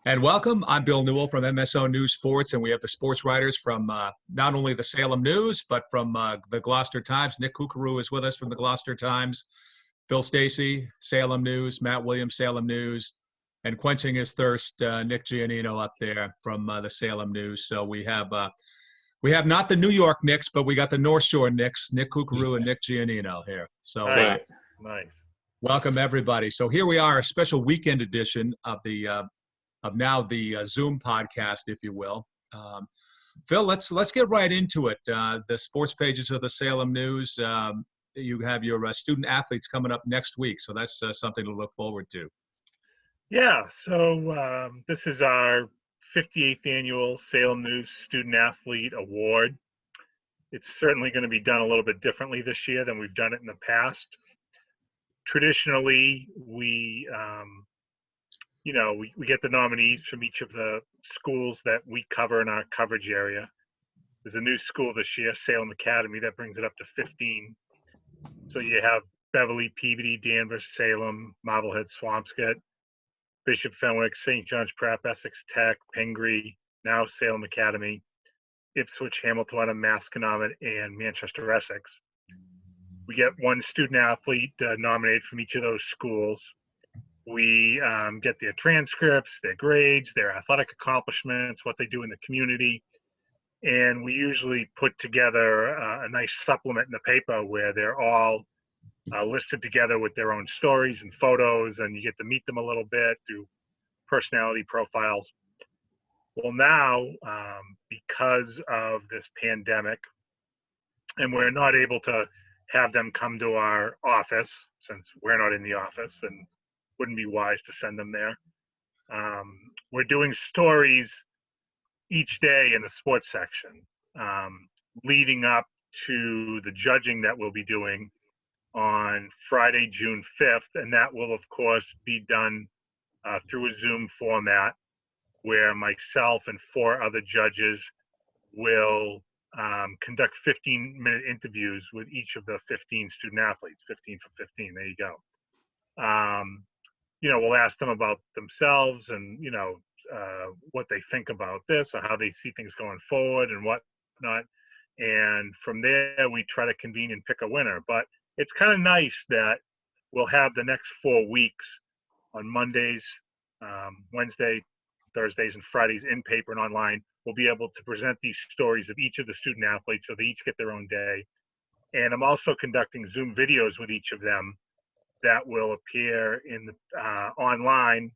And welcome. I'm Bill Newell from MSO News Sports, and we have the sports writers from not only the Salem News, but from the Gloucester Times. Nick Kukuru is with us from the Gloucester Times. Bill Stacy, Salem News. Matt Williams, Salem News. And quenching his thirst, Nick Giannino up there from the Salem News. So we have not the New York Knicks, but we got the North Shore Knicks, Nick Kukuru and Nick Giannino here. So nice. Welcome, everybody. So here we are, a special weekend edition of the Zoom podcast, if you will. Phil, let's get right into it. The sports pages of the Salem News. You have your student athletes coming up next week, so that's something to look forward to. Yeah. So this is our 58th annual Salem News Student Athlete Award. It's certainly going to be done a little bit differently this year than we've done it in the past. Traditionally, we get the nominees from each of the schools that we cover in our coverage area. There's a new school this year, Salem Academy, that brings it up to 15. So you have Beverly, Peabody, Danvers, Salem, Marblehead, Swampscott, Bishop Fenwick, St. John's Prep, Essex Tech, Pingree, now Salem Academy, Ipswich, Hamilton, Masconomet, and Manchester Essex. We get one student athlete nominated from each of those schools. We get their transcripts, their grades, their athletic accomplishments, what they do in the community. And we usually put together a nice supplement in the paper where they're all listed together with their own stories and photos, and you get to meet them a little bit, do personality profiles. Well, now, because of this pandemic, and we're not able to have them come to our office since we're not in the office and wouldn't be wise to send them there. We're doing stories each day in the sports section, leading up to the judging that we'll be doing on Friday, June 5th. And that will, of course, be done through a Zoom format where myself and 4 other judges will conduct 15-minute interviews with each of the 15 student athletes, 15 for 15, there you go. We'll ask them about themselves and, what they think about this or how they see things going forward and whatnot. And from there, we try to convene and pick a winner. But it's kind of nice that we'll have the next 4 weeks on Mondays, Wednesday, Thursdays, and Fridays in paper and online. We'll be able to present these stories of each of the student athletes so they each get their own day. And I'm also conducting Zoom videos with each of them that will appear in the online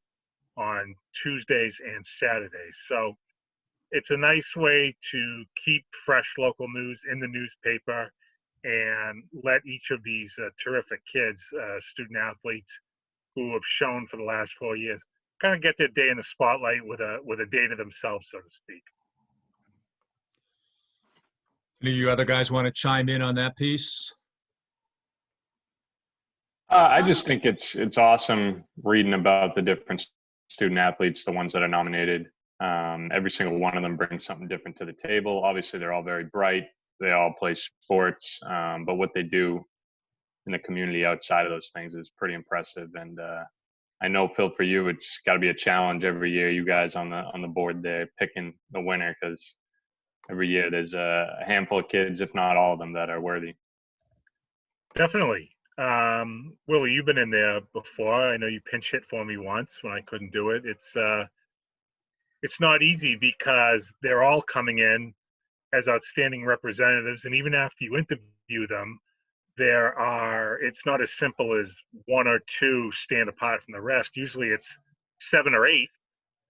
on Tuesdays and Saturdays. So it's a nice way to keep fresh local news in the newspaper and let each of these terrific kids, student athletes who have shown for the last 4 years, kind of get their day in the spotlight with a day to themselves, so to speak. Any of you other guys want to chime in on that piece? I just think it's awesome reading about the different student athletes, the ones that are nominated. Every single one of them brings something different to the table. Obviously, they're all very bright. They all play sports, but what they do in the community outside of those things is pretty impressive. And I know, Phil, for you, it's got to be a challenge every year. You guys on the board there picking the winner, because every year there's a handful of kids, if not all of them, that are worthy. Definitely. Willie, you've been in there before. I know you pinch hit for me once when I couldn't do it. It's not easy because they're all coming in as outstanding representatives, and even after you interview them, it's not as simple as 1 or 2 stand apart from the rest. Usually it's 7 or 8,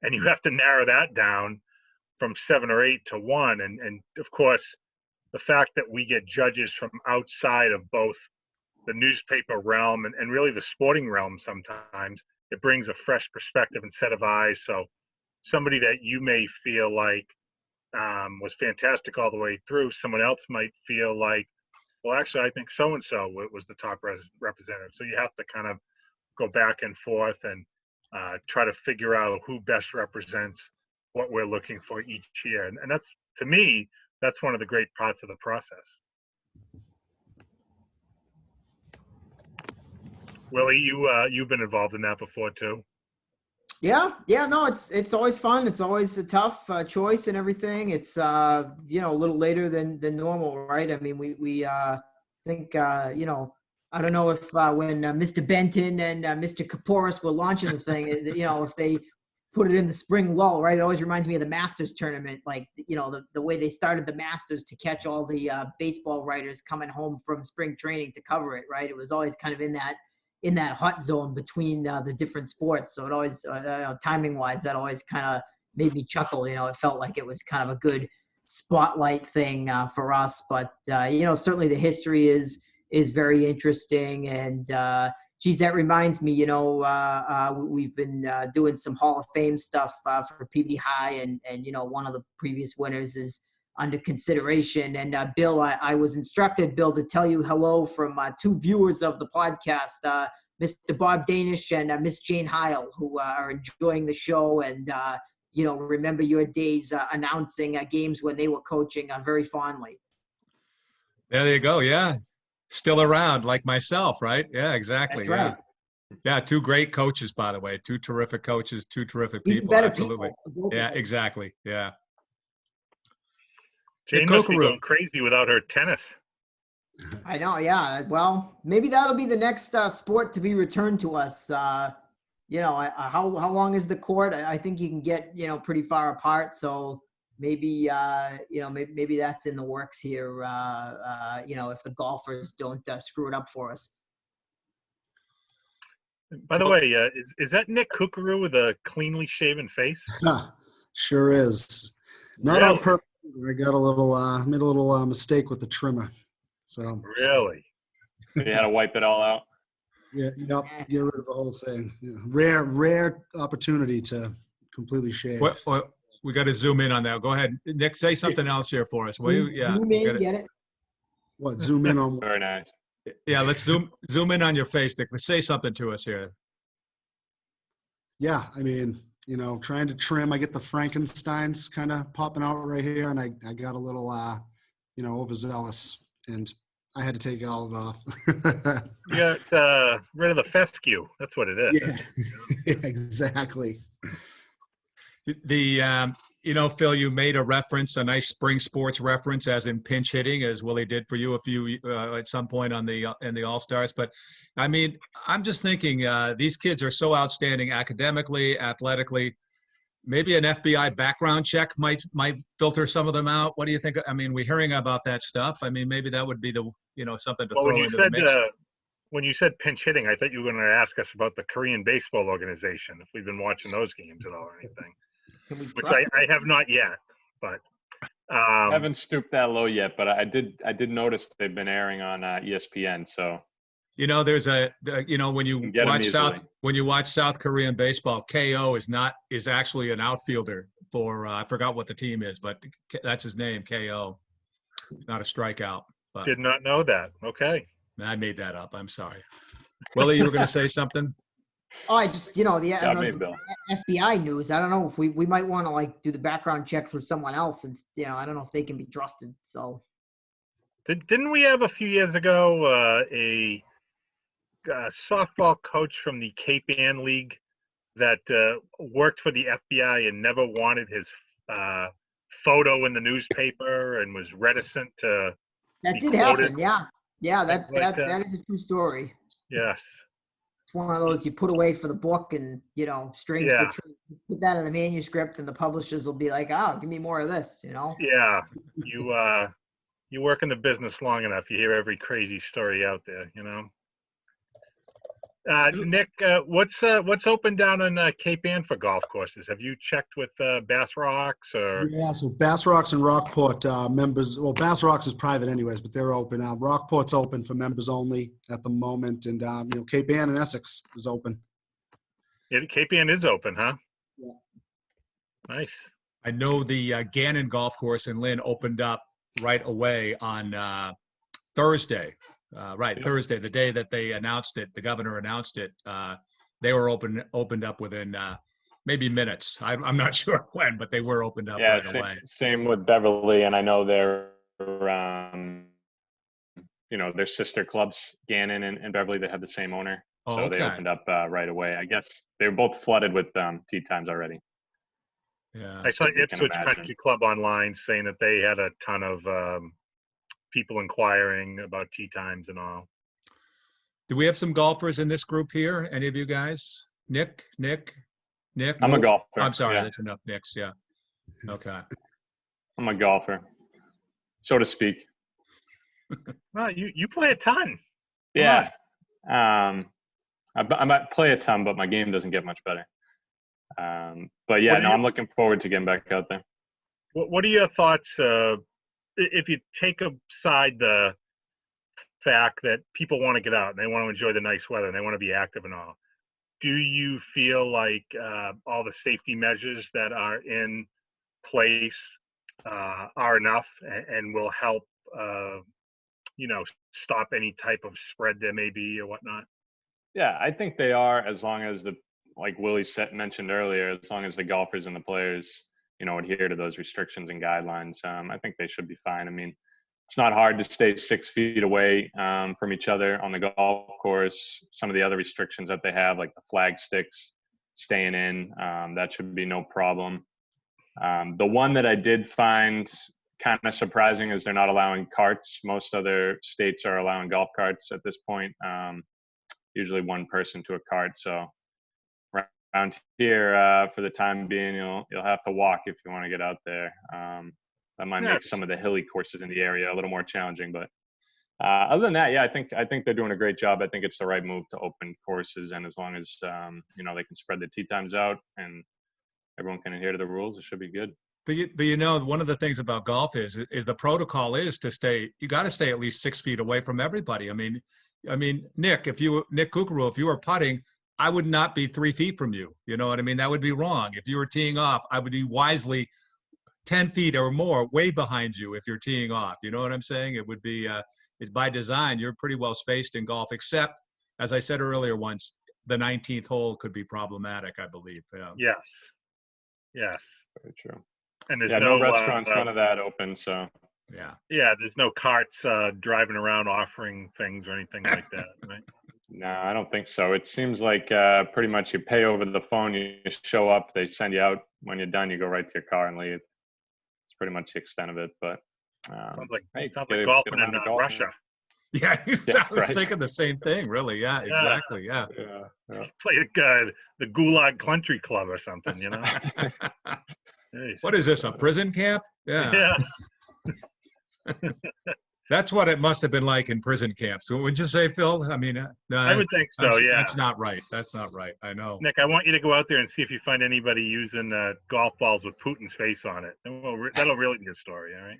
and you have to narrow that down from 7 or 8 to 1. And of course, the fact that we get judges from outside of both the newspaper realm and really the sporting realm, sometimes it brings a fresh perspective and set of eyes. So somebody that you may feel like was fantastic all the way through, someone else might feel like, well, actually, I think so-and-so was the top representative. So you have to kind of go back and forth and try to figure out who best represents what we're looking for each year. And that's, to me, that's one of the great parts of the process. Willie, you've been involved in that before too. Yeah, no, it's always fun. It's always a tough choice and everything. It's a little later than normal, right? I mean, we think I don't know if when Mr. Benton and Mr. Kaporis were launching the thing, if they put it in the spring lull, right? It always reminds me of the Masters tournament, like the way they started the Masters to catch all the baseball writers coming home from spring training to cover it, right? It was always kind of in that hot zone between the different sports. So it always, timing wise, that always kind of made me chuckle. It felt like it was kind of a good spotlight thing for us. But certainly the history is very interesting. And geez, that reminds me, we've been doing some Hall of Fame stuff for PB High, and one of the previous winners is under consideration. And Bill, I was instructed, Bill, to tell you hello from two viewers of the podcast, Mr. Bob Danish and Miss Jane Heil, who are enjoying the show and, remember your days announcing games when they were coaching very fondly. There you go. Yeah. Still around like myself, right? Yeah, exactly. That's right. Yeah. Two great coaches, by the way. Two terrific coaches, two terrific Even people. better Absolutely. people. Yeah, exactly. Yeah. Jane must be going crazy without her tennis. I know, yeah. Well, maybe that'll be the next sport to be returned to us. How long is the court? I think you can get pretty far apart. So maybe maybe that's in the works here. If the golfers don't screw it up for us. By the way, is that Nick Kukuru with a cleanly shaven face? Sure is. Not on purpose. I got made a little mistake with the trimmer. So really, you had to wipe it all out. Yeah, yep. Get rid of the whole thing. Yeah. Rare opportunity to completely shave. We got to zoom in on that. Go ahead, Nick. Say something else here for us, will you? Yeah. Zoom in, get it. What? Zoom in on? Very nice. Yeah, let's zoom in on your face, Nick. Say something to us here. Yeah, I mean, trying to trim. I get the Frankensteins kind of popping out right here, and I got a little, overzealous, and I had to take it all off. You got rid of the fescue. That's what it is. Yeah, exactly. Phil, you made a nice spring sports reference, as in pinch hitting, as Willie did for you at some point in the All-Stars. But I mean, I'm just thinking these kids are so outstanding academically, athletically. Maybe an FBI background check might filter some of them out. What do you think? I mean, we're hearing about that stuff. I mean, maybe that would be something to throw into the mix. When you said pinch hitting, I thought you were going to ask us about the Korean baseball organization, if we've been watching those games at all or anything. Which I have not yet, but I haven't stooped that low yet. But I did notice they've been airing on ESPN. So there's when you watch South Korean baseball, KO is actually an outfielder for I forgot what the team is, but that's his name, KO. It's not a strikeout. But did not know that. Okay, I made that up. I'm sorry. Willie, you were going to say something? Oh, I just, the FBI news. I don't know if we might want to do the background check for someone else, and I don't know if they can be trusted. So, didn't we have a few years ago a softball coach from the Cape Ann League that worked for the FBI and never wanted his photo in the newspaper and was reticent to? That did happen. Yeah. That is a true story. Yes. One of those you put away for the book, and strange but true. Put that in the manuscript, and the publishers will be like, "Oh, give me more of this," Yeah, you work in the business long enough, you hear every crazy story out there, Nick, what's open down in Cape Ann for golf courses? Have you checked with Bass Rocks or? Yeah, so Bass Rocks and Rockport members. Well, Bass Rocks is private anyways, but they're open. Rockport's open for members only at the moment, and Cape Ann and Essex is open. Yeah, Cape Ann is open, huh? Yeah. Nice. I know the Gannon Golf Course in Lynn opened up right away on Thursday. Thursday, the day that they announced it, the governor announced it. They were opened up within maybe minutes. I'm not sure when, but they were opened up right away. Same with Beverly, and I know they're their sister clubs, Gannon and Beverly, they have the same owner. Oh, So they okay. opened up right away. I guess they were both flooded with tee times already. Yeah. I saw as you can Ipswich imagine. Country Club online saying that they had a ton of people inquiring about tee times and all. Do we have some golfers in this group here? Any of you guys? Nick? I'm a Nope. golfer. I'm sorry. Yeah, That's enough Nicks. Yeah. Okay. I'm a golfer, so to speak. Well, you play a ton. Yeah. I might play a ton, but my game doesn't get much better. But yeah, no, I'm looking forward to getting back out there. What are your thoughts if you take aside the fact that people want to get out and they want to enjoy the nice weather and they want to be active and all? Do you feel like all the safety measures that are in place are enough and will help, stop any type of spread there may be or whatnot? Yeah, I think they are, as long as like Willie mentioned earlier, as long as the golfers and the players, adhere to those restrictions and guidelines. I think they should be fine. I mean, it's not hard to stay 6 feet away from each other on the golf course. Some of the other restrictions that they have, like the flag sticks, staying in, that should be no problem. The one that I did find kind of surprising is they're not allowing carts. Most other states are allowing golf carts at this point. Usually one person to a cart. So around here, for the time being, you'll have to walk if you want to get out there. That might make some of the hilly courses in the area a little more challenging. But other than that, yeah, I think they're doing a great job. I think it's the right move to open courses, and as long as they can spread the tee times out and everyone can adhere to the rules, it should be good. But one of the things about golf is the protocol is to stay. You got to stay at least 6 feet away from everybody. I mean, Nick Kukuru, if you were putting, I would not be 3 feet from you. You know what I mean? That would be wrong. If you were teeing off, I would be wisely 10 feet or more way behind you if you're teeing off. You know what I'm saying? It would be, it's by design. You're pretty well spaced in golf, except, as I said earlier once, the 19th hole could be problematic, I believe. Yeah. Yes. Very true. And there's no restaurants, none of that open. So yeah, there's no carts driving around offering things or anything like that, right? No, I don't think so. It seems like pretty much you pay over the phone, you show up, they send you out. When you're done, you go right to your car and leave. It's pretty much the extent of it. But sounds like get golfing around in to golf. Russia. Yeah, I was right. thinking the same thing, really. Yeah, exactly. Yeah. Play the Gulag Country Club or something, What is this, a prison camp? Yeah. That's what it must have been like in prison camps. Would you say, Phil? I mean, no, I would think so. Yeah, that's not right. That's not right. I know. Nick, I want you to go out there and see if you find anybody using golf balls with Putin's face on it. That'll really be a story. All right.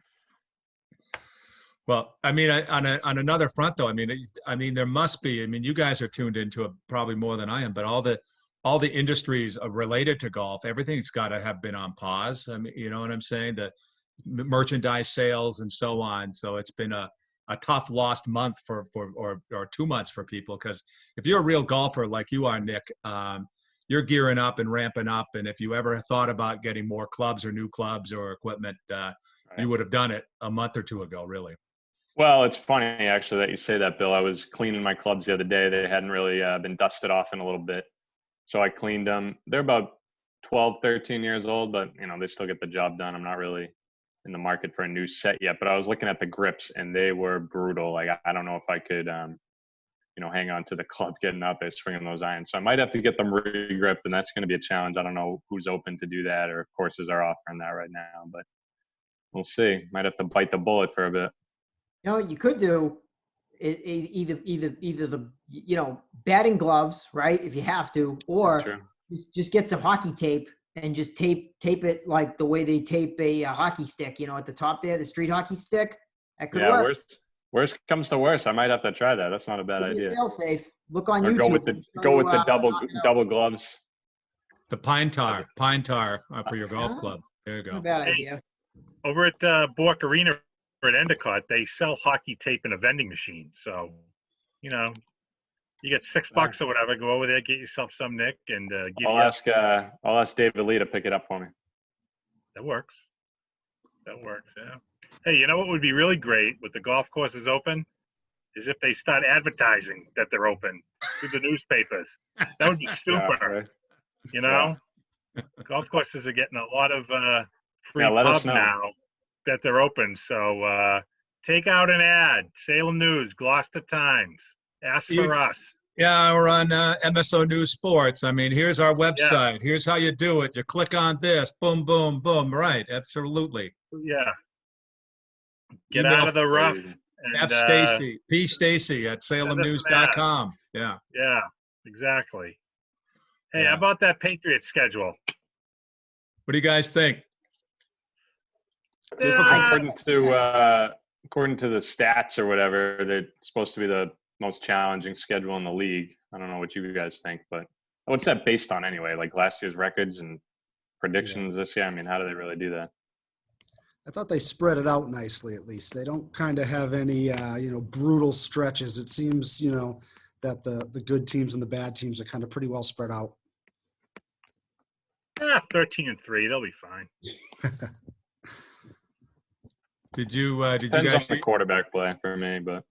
Well, I mean, on another front, though, I mean, there must be. I mean, you guys are tuned into it probably more than I am, but all the industries related to golf, everything's got to have been on pause. I mean, you know what I'm saying? The merchandise sales and so on. So it's been a tough lost month or 2 months for people, because if you're a real golfer like you are, Nick, you're gearing up and ramping up. And if you ever thought about getting more clubs or new clubs or equipment, you would have done it a month or two ago, really. Well, it's funny actually that you say that, Bill. I was cleaning my clubs the other day. They hadn't really been dusted off in a little bit. So I cleaned them. They're about 12, 13 years old, but they still get the job done. I'm not really in the market for a new set yet, but I was looking at the grips and they were brutal. Like, I don't know if I could, hang on to the club getting out there, swinging those irons. So I might have to get them re-gripped, and that's going to be a challenge. I don't know who's open to do that or if courses are offering that right now, but we'll see. Might have to bite the bullet for a bit. You could do either the batting gloves, right? If you have to, or just get some hockey tape and just tape it like the way they tape a hockey stick, at the top there, the street hockey stick. That could work. Worst comes to worst, I might have to try that. That's not a bad idea. Fail safe. Look on or YouTube. Go with the double gloves. The pine tar for your golf club. There you go. Not a bad idea. Over at Bork Arena or at Endicott, they sell hockey tape in a vending machine. So, you get $6 or whatever. Go over there, get yourself some, Nick, and I'll ask David Lee to pick it up for me. That works. Yeah. Hey, you know what would be really great with the golf courses open? is if they start advertising that they're open through the newspapers. That would be super. Yeah, right. You know, golf courses are getting a lot of free Yeah, let us pub know. now that they're open. So take out an ad. Salem News, Gloucester Times. Ask for us. Yeah, we're on MSO News Sports. I mean, here's our website. Here's how you do it. You click on this. Boom, boom, boom. Right. Absolutely. Yeah. Get Email out of the rough. Crazy. And, F. Stacy, P. Stacy at salemnews.com. Yeah. Yeah, exactly. Hey, Yeah. how about that Patriots schedule? What do you guys think? According to the stats or whatever, they're supposed to be the most challenging schedule in the league. I don't know what you guys think, but what's that based on anyway? Like last year's records and predictions this year? I mean, how do they really do that? I thought they spread it out nicely. At least they don't kind of have any brutal stretches. It seems that the good teams and the bad teams are kind of pretty well spread out. 13-3, they'll be fine. Did you Depends guys on see? the quarterback play for me, but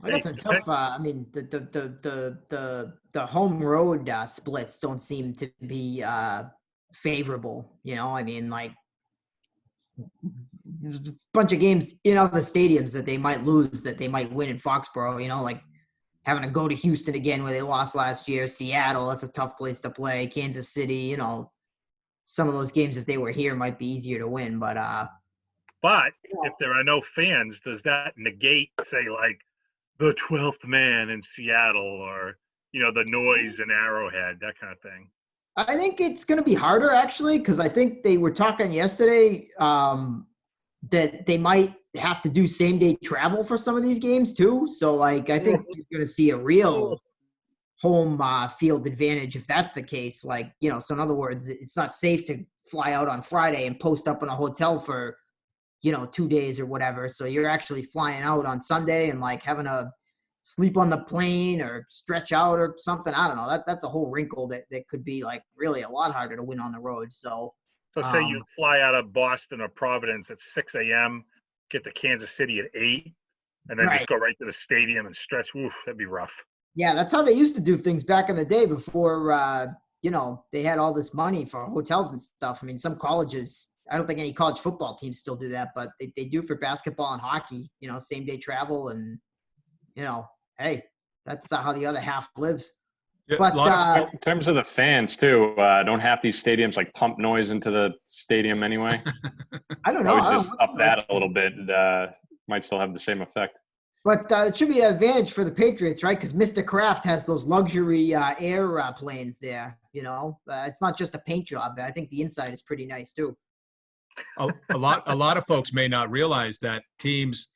I got some tough. I mean, the home road splits don't seem to be favorable. I mean, like there's a bunch of games in other stadiums that they might lose, that they might win in Foxborough. Like having to go to Houston again where they lost last year. Seattle, that's a tough place to play. Kansas City, some of those games if they were here might be easier to win. But if there are no fans, does that negate, say, like the 12th man in Seattle or the noise in Arrowhead, that kind of thing? I think it's going to be harder actually, because I think they were talking yesterday that they might have to do same day travel for some of these games too. So like I think you're going to see a real home field advantage if that's the case. Like so in other words, it's not safe to fly out on Friday and post up in a hotel for 2 days or whatever. So you're actually flying out on Sunday and like having to sleep on the plane or stretch out or something. I don't know. That's a whole wrinkle that could be like really a lot harder to win on the road. So say you fly out of Boston or Providence at 6 a.m., get to Kansas City at 8, and then just go right to the stadium and stretch. Oof, that'd be rough. Yeah, that's how they used to do things back in the day before, they had all this money for hotels and stuff. I mean, some colleges, I don't think any college football teams still do that, but they do for basketball and hockey, same day travel. And, hey, that's how the other half lives. Yeah, But in terms of the fans too, don't half these stadiums like pump noise into the stadium anyway? I don't know. I would just up that a little bit. Might still have the same effect. But it should be an advantage for the Patriots, right? Because Mr. Kraft has those luxury airplanes there. It's not just a paint job. I think the inside is pretty nice too. A lot of folks may not realize that teams,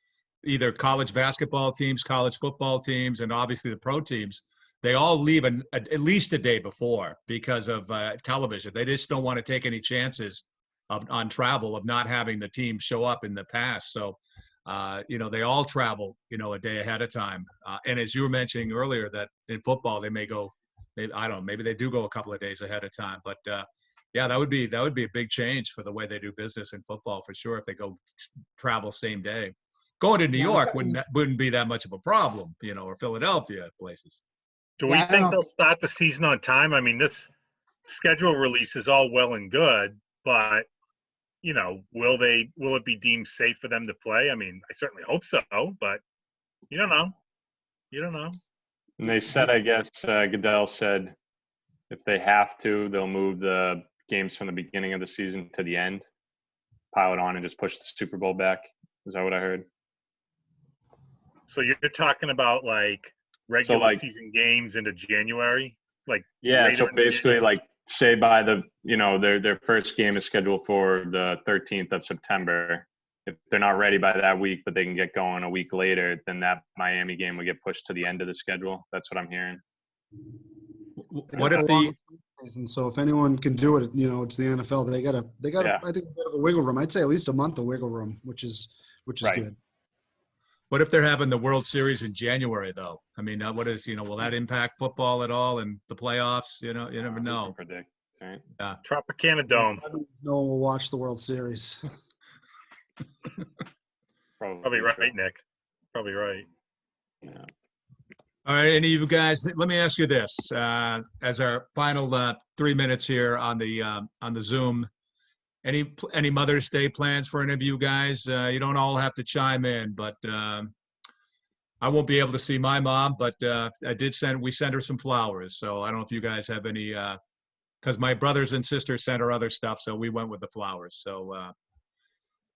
either college basketball teams, college football teams, and obviously the pro teams, they all leave at least a day before because of television. They just don't want to take any chances on travel of not having the team show up in the past. So, they all travel, a day ahead of time. And as you were mentioning earlier, that in football they may go, I don't know, maybe they do go a couple of days ahead of time. But yeah, that would be a big change for the way they do business in football for sure. If they go travel same day, going to New York wouldn't be that much of a problem, or Philadelphia places. Do we think they'll start the season on time? I mean, this schedule release is all well and good, but will it be deemed safe for them to play? I mean, I certainly hope so, but you don't know. And they said, I guess, Goodell said, if they have to, they'll move the games from the beginning of the season to the end, pile it on, and just push the Super Bowl back. Is that what I heard? So you're talking about like regular season games into January? So basically like say by the their first game is scheduled for the 13th of September. If they're not ready by that week, but they can get going a week later, then that Miami game would get pushed to the end of the schedule. That's what I'm hearing. What if and so if anyone can do it, it's the NFL. They got I think a bit of a wiggle room. I'd say at least a month of wiggle room, which is right. Good. What if they're having the World Series in January, though? I mean, will that impact football at all and the playoffs? You never know. Predict, right? Yeah. Tropicana Dome. No one will watch the World Series. Probably right, Nick. probably right. Yeah. All right, any of you guys, let me ask you this, as our final 3 minutes here on the Zoom. Any Mother's Day plans for any of you guys? You don't all have to chime in, but I won't be able to see my mom, but we sent her some flowers. So I don't know if you guys have any, because my brothers and sisters sent her other stuff, so we went with the flowers. So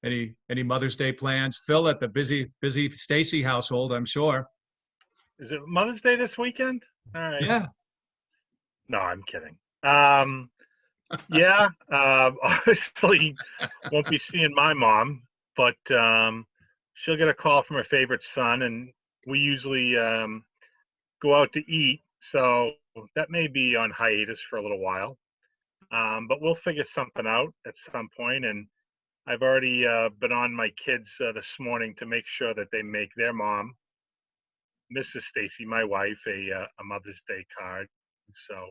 any Mother's Day plans? Phil, at the busy Stacy household, I'm sure. Is it Mother's Day this weekend? All right. Yeah. No, I'm kidding. Yeah, obviously won't be seeing my mom, but she'll get a call from her favorite son, and we usually go out to eat. So that may be on hiatus for a little while, but we'll figure something out at some point. And I've already been on my kids this morning to make sure that they make their mom, Mrs. Stacy, my wife, a Mother's Day card. So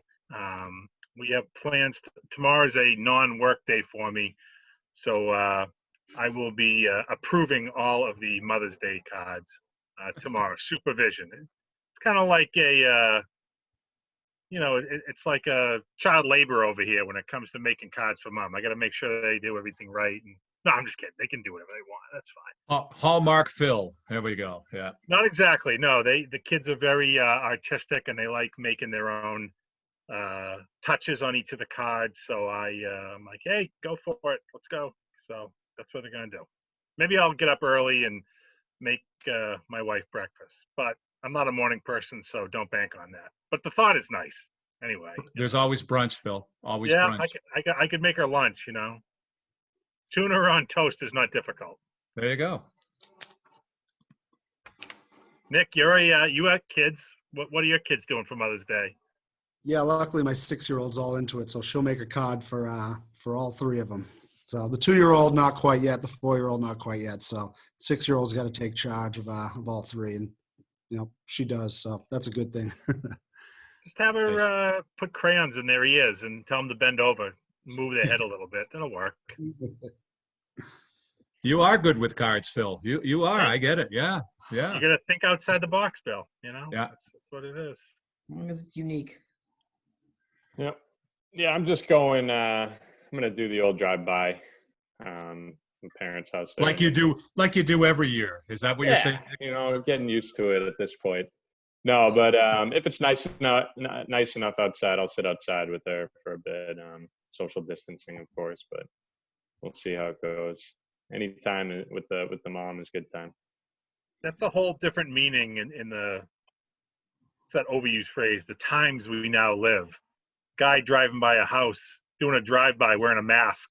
we have plans. Tomorrow is a non-work day for me, so I will be approving all of the Mother's Day cards tomorrow. Supervision. It's kind of like it's like a child labor over here when it comes to making cards for mom. I got to make sure they do everything right. And no, I'm just kidding. They can do whatever they want. That's fine. Hallmark Phil. There we go. Yeah. Not exactly. No, the kids are very artistic, and they like making their own touches on each of the cards. So I'm like, hey, go for it. Let's go. So that's what they're going to do. Maybe I'll get up early and make my wife breakfast. But I'm not a morning person, so don't bank on that. But the thought is nice. Anyway. There's always brunch, Phil. Always yeah, brunch. I could make her lunch, Tuna on toast is not difficult. There you go. Nick, you have kids. What are your kids doing for Mother's Day? Yeah, luckily my 6-year-old's all into it, so she'll make a card for all 3 of them. So the 2-year-old not quite yet, the 4-year-old not quite yet. So 6-year-old's got to take charge of all 3, and she does. So that's a good thing. Just have her put crayons in their ears and tell them to bend over, move their head a little bit. That'll work. You are good with cards, Phil. You are. I get it. Yeah. Yeah. You got to think outside the box, Bill. Yeah. That's what it is. As long as it's unique. Yep. Yeah, I'm just going. I'm gonna do the old drive-by, my parents' house. There. Like you do every year. Is that what you're saying? Getting used to it at this point. No, but if it's nice enough outside, I'll sit outside with her for a bit. Social distancing, of course, but we'll see how it goes. Anytime with the mom is good time. That's a whole different meaning in it's that overused phrase, the times we now live. Guy driving by a house, doing a drive-by wearing a mask.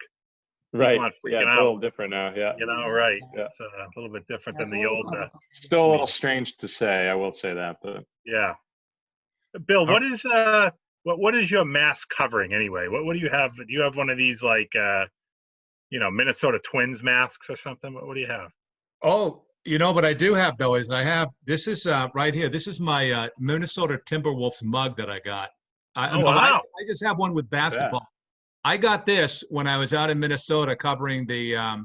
Right. Yeah, it's a little different now. Yeah. Right. Yeah. It's a little bit different That's than the old. Still a little strange to say. I will say that, but Yeah. Bill, what is your mask covering anyway? What do you have? Do you have one of these like Minnesota Twins masks or something? What do you have? Oh, what I do have though is this is right here. This is my Minnesota Timberwolves mug that I got. Wow. I just have one with basketball. I got this when I was out in Minnesota covering the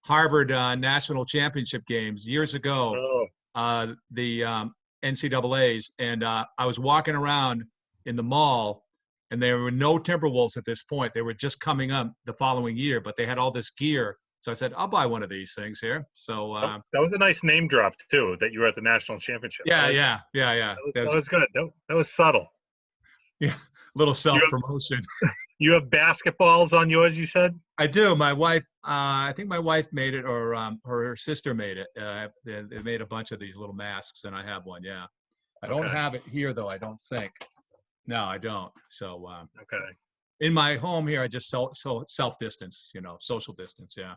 Harvard national championship games years ago, the NCAAs, and I was walking around in the mall, and there were no Timberwolves at this point. They were just coming up the following year, but they had all this gear. So I said, I'll buy one of these things here. So that was a nice name drop too, that you were at the national championship. Yeah. That was good. That was subtle. Yeah, little self-promotion. You have basketballs on yours, you said? I do. My wife, I think my wife made it, or her sister made it. They made a bunch of these little masks, and I have one. Yeah, I don't have it here though. I don't think. No, I don't. So okay. In my home here, I just self-distance. Social distance. Yeah.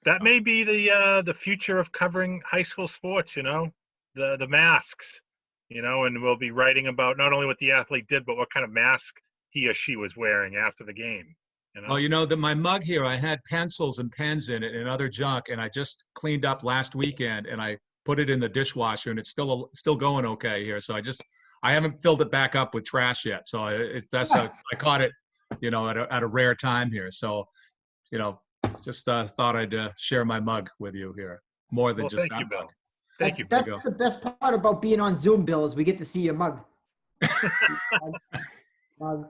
That may be the future of covering high school sports. The masks. And we'll be writing about not only what the athlete did, but what kind of mask he or she was wearing after the game. Well, my mug here, I had pencils and pens in it and other junk, and I just cleaned up last weekend, and I put it in the dishwasher, and it's still going okay here. So I haven't filled it back up with trash yet. So I caught it, at a rare time here. So, just thought I'd share my mug with you here, more than just thank that you, Bill. mug. Thank you. There you That's go. the best part about being on Zoom, Bill, is we get to see your mug. Mug.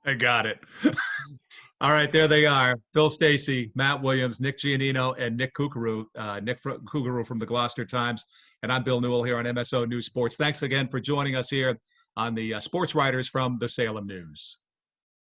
I got it. All right, there they are. Phil Stacy, Matt Williams, Nick Giannino, and Nick Kukuru. Nick Kukuru from the Gloucester Times. And I'm Bill Newell here on MSO News Sports. Thanks again for joining us here on the Sports Writers from the Salem News.